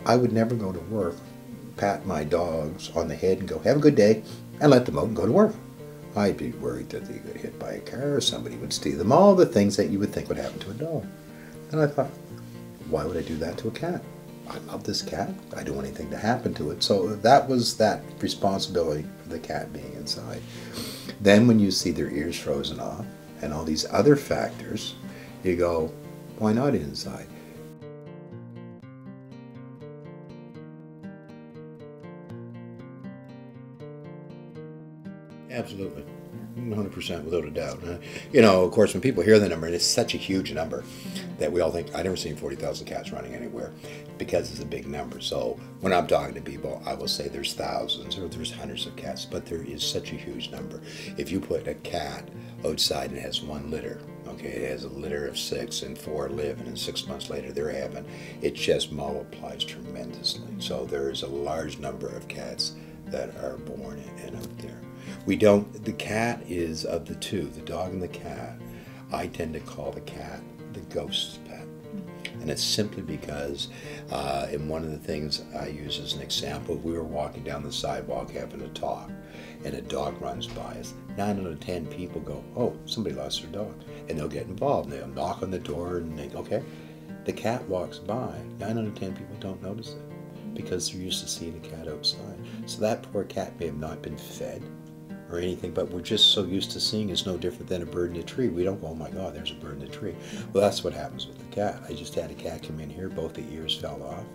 I would never go to work, pat my dogs on the head and go, have a good day, and let them out and go to work. I'd be worried that they get hit by a car or somebody would steal them, all the things that you would think would happen to a dog. And I thought, why would I do that to a cat? I love this cat. I don't want anything to happen to it. So that was that responsibility for the cat being inside. Then when you see their ears frozen off and all these other factors, you go, why not inside? Absolutely. 100% without a doubt. You know, of course, when people hear the number, and it's such a huge number that we all think, I've never seen 40,000 cats running anywhere, because it's a big number. So when I'm talking to people, I will say there's thousands or there's hundreds of cats, but there is such a huge number. If you put a cat outside and it has one litter, okay, it has a litter of 6 and 4 live, and then 6 months later they're having, it just multiplies tremendously. So there is a large number of cats that are born and out there. We don't, the cat is, of the two, the dog and the cat, I tend to call the cat the ghost's pet. And it's simply because, and one of the things I use as an example, we were walking down the sidewalk having a talk, and a dog runs by us. 9 out of 10 people go, oh, somebody lost their dog. And they'll get involved, and they'll knock on the door, and they go, okay. The cat walks by, 9 out of 10 people don't notice it, because they're used to seeing a cat outside. So that poor cat may have not been fed or anything, but we're just so used to seeing it's no different than a bird in a tree. We don't go, oh my God, there's a bird in a tree. Well, that's what happens with the cat. I just had a cat come in here, both the ears fell off.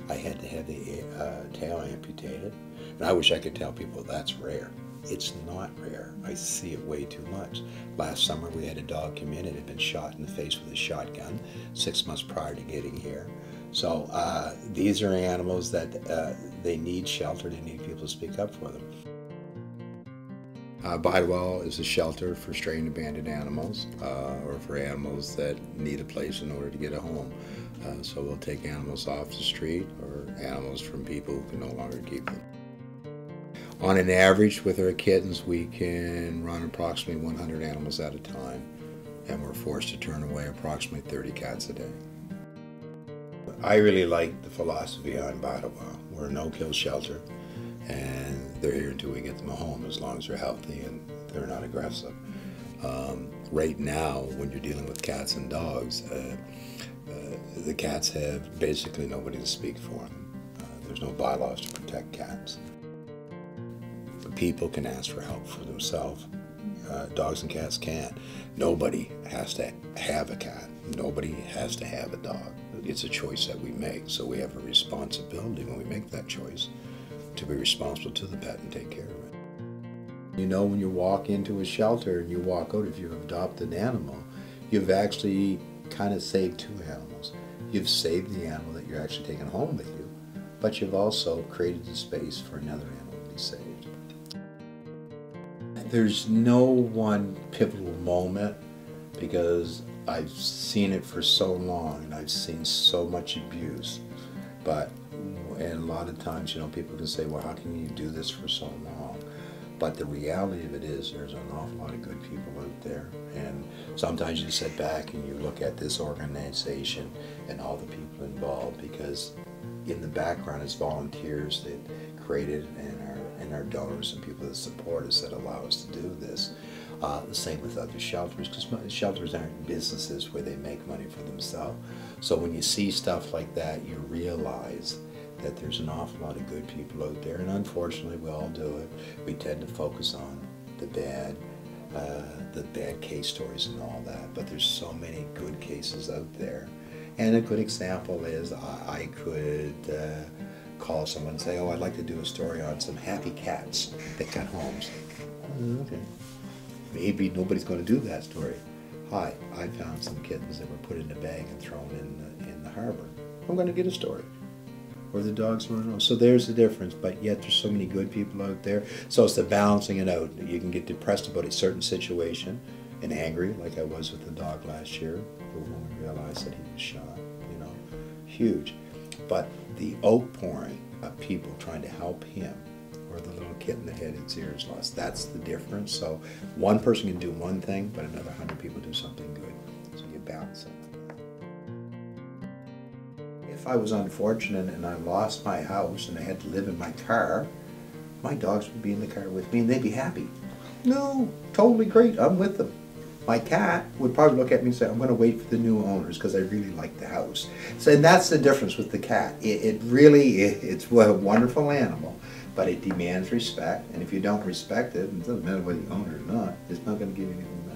I had to have the tail amputated. And I wish I could tell people that's rare. It's not rare. I see it way too much. Last summer we had a dog come in, it had been shot in the face with a shotgun 6 months prior to getting here. So these are animals that they need shelter, they need people to speak up for them. Bide Awhile is a shelter for stray and abandoned animals, or for animals that need a place in order to get a home. So we'll take animals off the street or animals from people who can no longer keep them. On an average with our kittens, we can run approximately 100 animals at a time, and we're forced to turn away approximately 30 cats a day. I really like the philosophy on Bide Awhile. We're a no-kill shelter, and they're here until we get them a home, as long as they're healthy and they're not aggressive. Right now, when you're dealing with cats and dogs, the cats have basically nobody to speak for them. There's no bylaws to protect cats. People can ask for help for themselves. Dogs and cats can't. Nobody has to have a cat. Nobody has to have a dog. It's a choice that we make, so we have a responsibility when we make that choice to be responsible to the pet and take care of it. You know, when you walk into a shelter and you walk out, if you adopt an animal, you've actually kind of saved 2 animals. You've saved the animal that you're actually taking home with you, but you've also created the space for another animal to be saved. There's no one pivotal moment, because I've seen it for so long and I've seen so much abuse. And a lot of times, you know, people can say, well, how can you do this for so long? But the reality of it is there's an awful lot of good people out there. And sometimes you sit back and you look at this organization and all the people involved, because in the background is volunteers that created and our donors and people that support us that allow us to do this. The same with other shelters, because shelters aren't businesses where they make money for themselves. So when you see stuff like that, you realize that there's an awful lot of good people out there, and unfortunately we all do it. We tend to focus on the bad case stories and all that, but there's so many good cases out there. And a good example is I could call someone and say, oh, I'd like to do a story on some happy cats that got homes. Okay. Maybe nobody's going to do that story. Hi, I found some kittens that were put in a bag and thrown in the harbor. I'm going to get a story. Or the dogs were around. So there's the difference, but yet there's so many good people out there. So it's the balancing it out. You can get depressed about a certain situation and angry, like I was with the dog last year, when we realized that he was shot, you know, huge. But the outpouring of people trying to help him, or the little kitten that had its ears lost, that's the difference. So one person can do one thing, but another 100 people do something good. So you balance it. if I was unfortunate and I lost my house and I had to live in my car, my dogs would be in the car with me and they'd be happy. No, totally great, I'm with them. My cat would probably look at me and say, I'm going to wait for the new owners because I really like the house. So, and that's the difference with the cat. It's a wonderful animal, but it demands respect. And if you don't respect it, it doesn't matter whether you own it or not, it's not going to give you anything